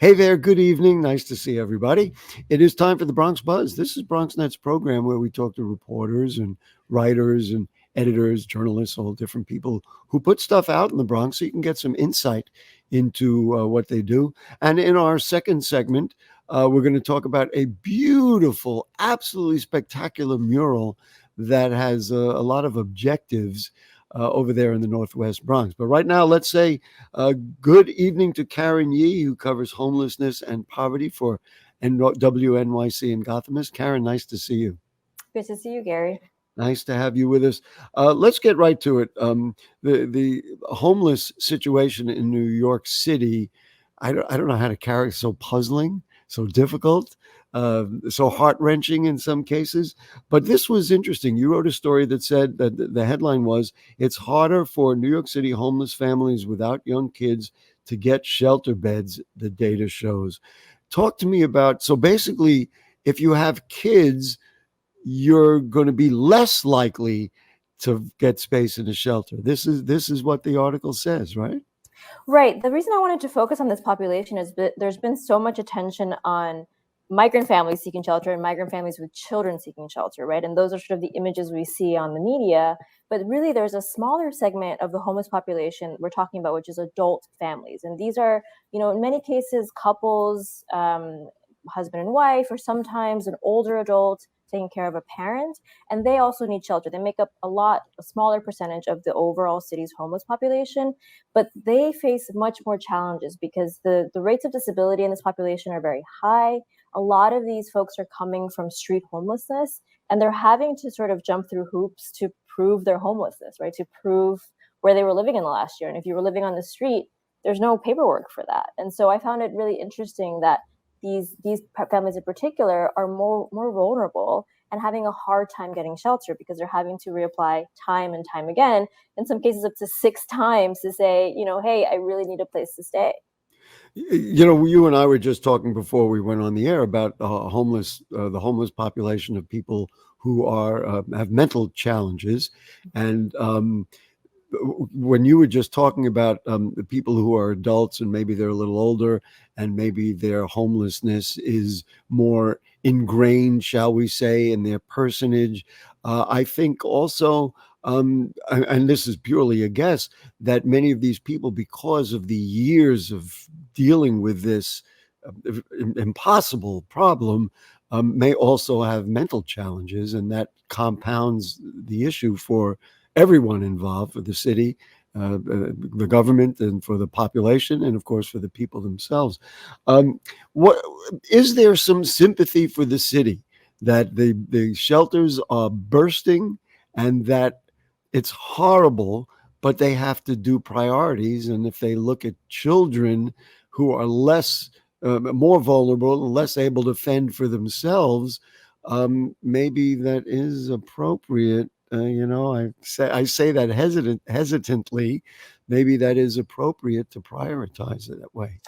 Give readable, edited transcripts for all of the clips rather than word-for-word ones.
Hey there, good evening. Nice to see everybody. It is time for the Bronx Buzz. This is BronxNet's program where we talk to reporters and writers and editors, journalists, all different people who put stuff out in the Bronx so you can get some insight into what they do. And in our second segment, we're going to talk about a beautiful, absolutely spectacular mural that has a lot of objectives over there in the Northwest Bronx. But right now, let's say good evening to Karen Yee, who covers homelessness and poverty for WNYC and Gothamist. Karen, nice to see you. Good to see you, Gary. Nice to have you with us. Let's get right to it. The homeless situation in New York City, I don't know how to carry it. So puzzling, so difficult, so heart wrenching in some cases. But this was interesting. You wrote a story that said that the headline was, "It's harder for New York City homeless families without young kids to get shelter beds," the data shows. Talk to me about, so basically, if you have kids, you're going to be less likely to get space in a shelter. This is what the article says, right? Right. The reason I wanted to focus on this population is that there's been so much attention on migrant families seeking shelter and migrant families with children seeking shelter, right? And those are sort of the images we see on the media. But really, there's a smaller segment of the homeless population we're talking about, which is adult families. And these are, in many cases, couples, husband and wife, or sometimes an older adult taking care of a parent, and they also need shelter. They make up a smaller percentage of the overall city's homeless population, but they face much more challenges because the rates of disability in this population are very high. A lot of these folks are coming from street homelessness, and they're having to sort of jump through hoops to prove their homelessness, right? To prove where they were living in the last year. And if you were living on the street, there's no paperwork for that. And so I found it really interesting that these families in particular are more vulnerable and having a hard time getting shelter because they're having to reapply time and time again, in some cases up to 6 times, to say, hey, I really need a place to stay. You and I were just talking before we went on the air about the homeless population of people who are have mental challenges, and when you were just talking about the people who are adults and maybe they're a little older and maybe their homelessness is more ingrained, shall we say, in their personage, I think also, and this is purely a guess, that many of these people, because of the years of dealing with this impossible problem, may also have mental challenges, and that compounds the issue for everyone involved, for the city, the government, and for the population, and of course for the people themselves. What is there some sympathy for the city that the shelters are bursting and that it's horrible, but they have to do priorities, and if they look at children who are more vulnerable and less able to fend for themselves, maybe that is appropriate. I say that hesitantly. Maybe that is appropriate to prioritize it that way.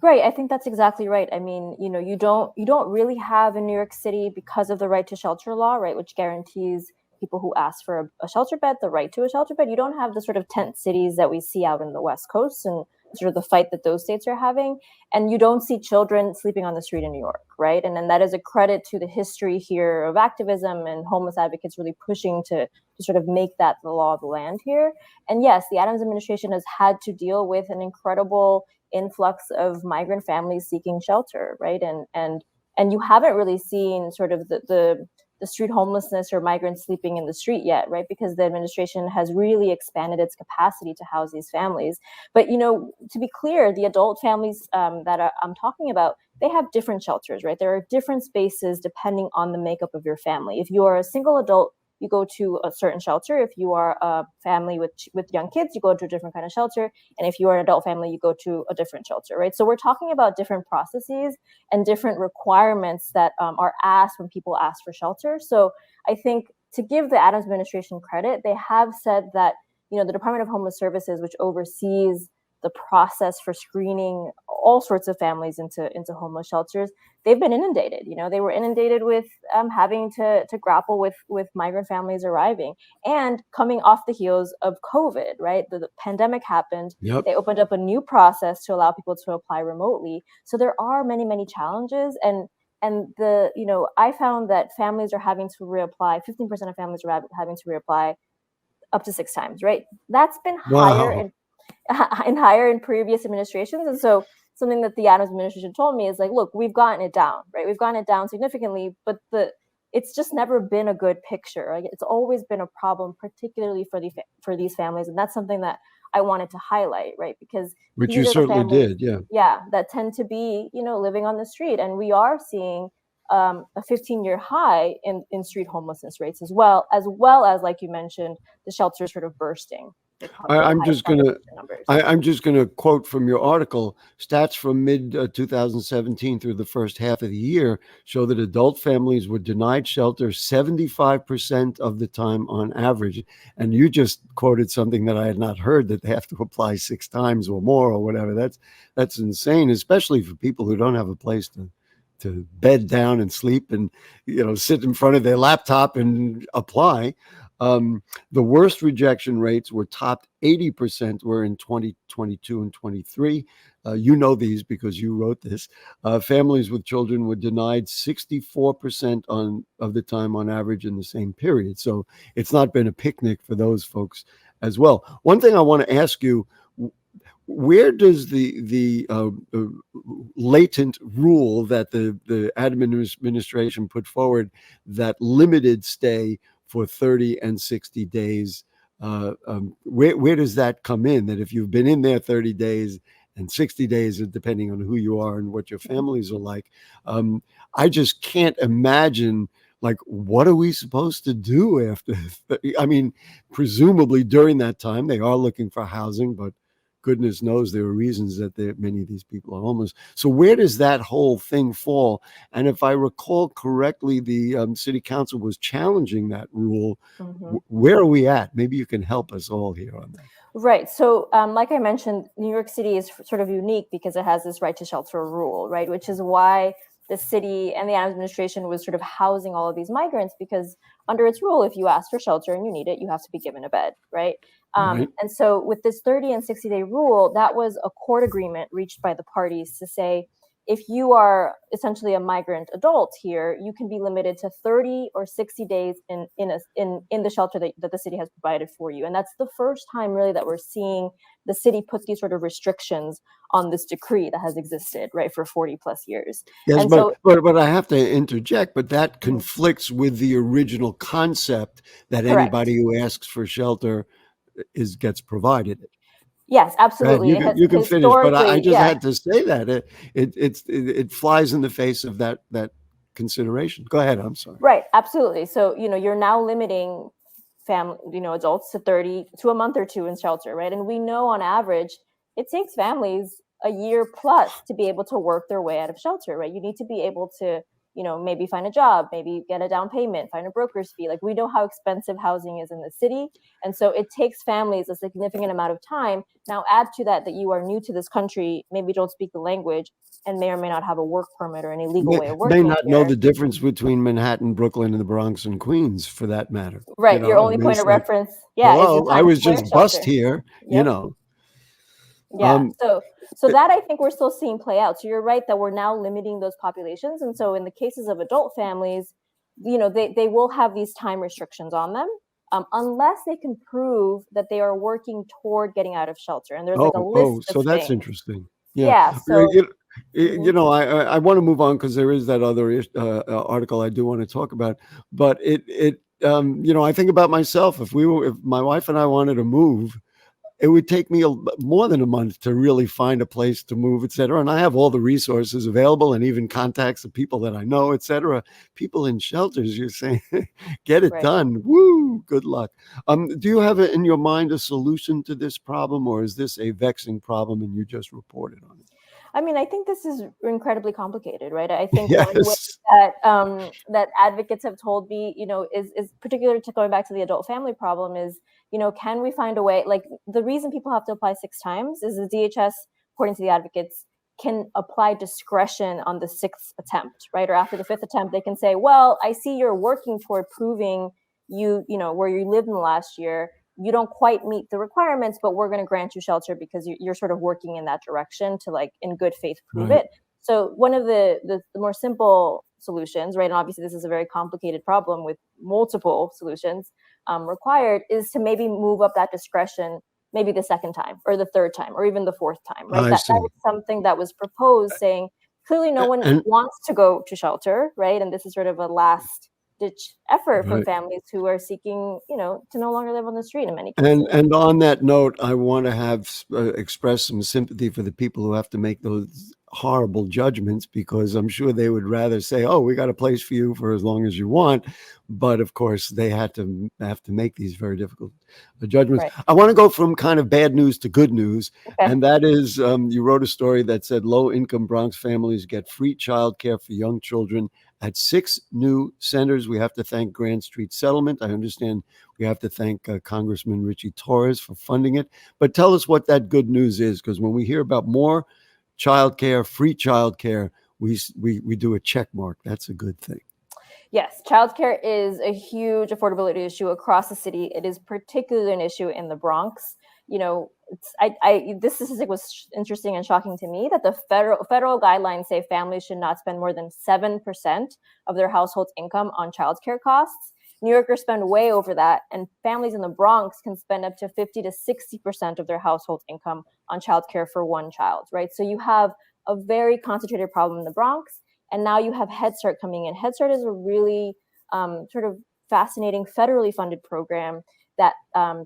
Right. I think that's exactly right. I mean, you don't really have in New York City, because of the right to shelter law, right, which guarantees people who ask for a shelter bed the right to a shelter bed. You don't have the sort of tent cities that we see out in the West Coast and sort of the fight that those states are having. And you don't see children sleeping on the street in New York, right? And then that is a credit to the history here of activism and homeless advocates really pushing to sort of make that the law of the land here. And yes, the Adams administration has had to deal with an incredible influx of migrant families seeking shelter, right? And you haven't really seen sort of the street homelessness or migrants sleeping in the street yet, right? Because the administration has really expanded its capacity to house these families. But to be clear, the adult families that I'm talking about, they have different shelters, right? There are different spaces depending on the makeup of your family. If you are a single adult, you go to a certain shelter. If you are a family with young kids, you go to a different kind of shelter. And if you are an adult family, you go to a different shelter, right? So we're talking about different processes and different requirements that are asked when people ask for shelter. So I think, to give the Adams administration credit, they have said that, the Department of Homeless Services, which oversees the process for screening all sorts of families into homeless shelters, they've been inundated. They were inundated with having to grapple with migrant families arriving and coming off the heels of COVID, right? The pandemic happened. Yep. They opened up a new process to allow people to apply remotely. So there are many, many challenges. And I found that families are having to reapply. 15% of families are having to reapply up to 6 times, right? That's been higher Wow. and higher in previous administrations. And so something that the Adams administration told me is like, look, we've gotten it down, right? We've gotten it down significantly, but it's just never been a good picture. Like, it's always been a problem, particularly for these families. And that's something that I wanted to highlight, right? Because Which these you are the certainly families, did, yeah. that tend to be, living on the street. And we are seeing a 15-year high in street homelessness rates, as well as like you mentioned, the shelters sort of bursting. I'm just gonna quote from your article. Stats from mid 2017 through the first half of the year show that adult families were denied shelter 75% of the time on average. And you just quoted something that I had not heard, that they have to apply 6 times or more or whatever. That's insane, especially for people who don't have a place to bed down and sleep and sit in front of their laptop and apply. The worst rejection rates were topped 80% were in 2022 and 23. You know these because you wrote this. Families with children were denied 64% of the time on average in the same period. So it's not been a picnic for those folks as well. One thing I want to ask you, where does the latent rule that the administration put forward that limited stay for 30 and 60 days, where does that come in? That if you've been in there 30 days and 60 days, depending on who you are and what your families are like, I just can't imagine, like, what are we supposed to do after? I mean, presumably during that time, they are looking for housing, but goodness knows there are reasons that many of these people are homeless. So where does that whole thing fall? And if I recall correctly, the city council was challenging that rule. Mm-hmm. Where are we at? Maybe you can help us all here on that. Right. So like I mentioned, New York City is sort of unique because it has this right to shelter rule, right? Which is why the city and the administration was sort of housing all of these migrants, because under its rule, if you ask for shelter and you need it, you have to be given a bed, right? Right. And so with this 30 and 60-day rule, that was a court agreement reached by the parties to say, if you are essentially a migrant adult here, you can be limited to 30 or 60 days in the shelter that the city has provided for you. And that's the first time really that we're seeing the city put these sort of restrictions on this decree that has existed, right, for 40 plus years. Yes, and but I have to interject, but that conflicts with the original concept that Correct. Anybody who asks for shelter gets provided. Yes, absolutely. You can finish, but I just had to say that it flies in the face of that consideration. Go ahead. I'm sorry. Right, absolutely. So you're now limiting adults to a month or two in shelter, right? And we know on average it takes families a year plus to be able to work their way out of shelter, right? You need to be able to maybe find a job, maybe get a down payment, find a broker's fee. Like, we know how expensive housing is in the city. And so it takes families a significant amount of time. Now add to that you are new to this country, maybe don't speak the language, and may or may not have a work permit or any legal way of working. May not know the difference between Manhattan, Brooklyn, and the Bronx and Queens, for that matter. Right. Your only point of reference. Yeah. Hello, I was just bust here, Yep. Yeah. So that, I think, we're still seeing play out. So you're right that we're now limiting those populations. And so in the cases of adult families, they will have these time restrictions on them, unless they can prove that they are working toward getting out of shelter. And there's like a list of so that's things. interesting. Yeah. So I want to move on because there is that other article I do want to talk about. But I think about myself. If my wife and I wanted to move, it would take me more than a month to really find a place to move, et cetera. And I have all the resources available and even contacts of people that I know, et cetera. People in shelters, you're saying, get it done. Woo, good luck. Do you have in your mind a solution to this problem, or is this a vexing problem and you just reported on it? I mean, I think this is incredibly complicated, right? I think one way Yes. that advocates have told me, is particular to going back to the adult family problem is, can we find a way? Like the reason people have to apply 6 times is the DHS, according to the advocates, can apply discretion on the 6th attempt, right? Or after the 5th attempt, they can say, well, I see you're working toward proving where you lived in the last year. You don't quite meet the requirements, but we're going to grant you shelter because you're sort of working in that direction to, like, in good faith prove Right. it. So one of the more simple solutions, right, and obviously this is a very complicated problem with multiple solutions required, is to maybe move up that discretion maybe the 2nd time or the 3rd time or even the 4th time, right? I That see. is something that was proposed, saying clearly no one And wants to go to shelter, right? And this is sort of a last ditch effort from right. families who are seeking, to no longer live on the street in many And cases. on that note, I want to have express some sympathy for the people who have to make those horrible judgments, because I'm sure they would rather say, "Oh, we got a place for you for as long as you want," but of course they have to make these very difficult judgments. Right. I want to go from kind of bad news to good news, Okay. and that is, you wrote a story that said low-income Bronx families get free childcare for young children at 6 new centers. We have to thank Grand Street Settlement. I understand we have to thank Congressman Richie Torres for funding it. But tell us what that good news is, because when we hear about more childcare, free childcare, we do a check mark. That's a good thing. Yes, childcare is a huge affordability issue across the city. It is particularly an issue in the Bronx. This statistic was interesting and shocking to me, that the federal guidelines say families should not spend more than 7% of their household's income on childcare costs. New Yorkers spend way over that, and families in the Bronx can spend up to 50 to 60% of their household income on childcare for one child, right? So you have a very concentrated problem in the Bronx, and now you have Head Start coming in. Head Start is a really sort of fascinating federally funded program that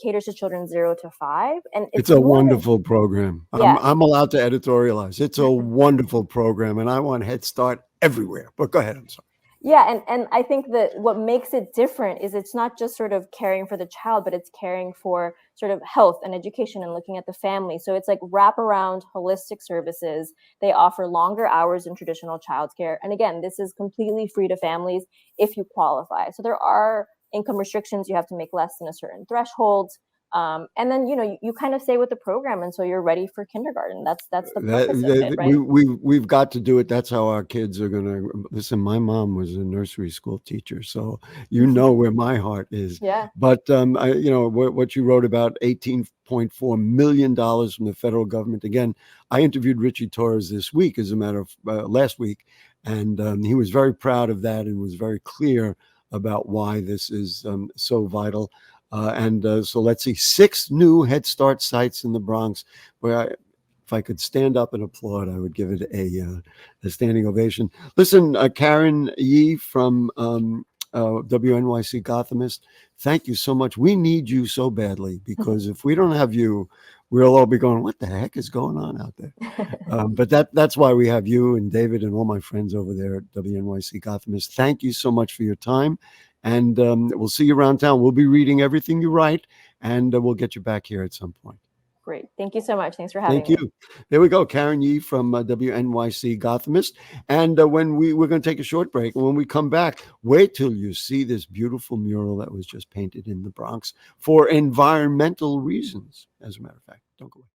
caters to children 0 to 5, and It's it's a more than, wonderful program. yeah. I'm allowed to editorialize. It's a wonderful program, and I want Head Start everywhere. But go ahead. I'm sorry. Yeah, and I think that what makes it different is it's not just sort of caring for the child, but it's caring for sort of health and education and looking at the family. So it's like wraparound holistic services. They offer longer hours than traditional childcare. And again, this is completely free to families if you qualify. So there are income restrictions. You have to make less than a certain threshold. And then, you kind of stay with the program until you're ready for kindergarten. That's the purpose of it, right? We've got to do it. That's how our kids are going to listen. My mom was a nursery school teacher, so you know where my heart is. Yeah. But what you wrote about $18.4 million from the federal government. Again, I interviewed Richie Torres this week, as a matter of last week, and he was very proud of that and was very clear about why this is so vital. So let's see, 6 new Head Start sites in the Bronx. Where if I could stand up and applaud, I would give it a standing ovation. Listen, Karen Yee from WNYC Gothamist, thank you so much. We need you so badly, because if we don't have you, we'll all be going, what the heck is going on out there? But that's why we have you and David and all my friends over there at WNYC Gothamist. Thank you so much for your time. And we'll see you around town. We'll be reading everything you write, and we'll get you back here at some point. Great. Thank you so much. Thanks for having Thank me. you. There we go. Karen Yee from WNYC Gothamist. And we're going to take a short break. And when we come back, wait till you see this beautiful mural that was just painted in the Bronx for environmental reasons. As a matter of fact, don't go away.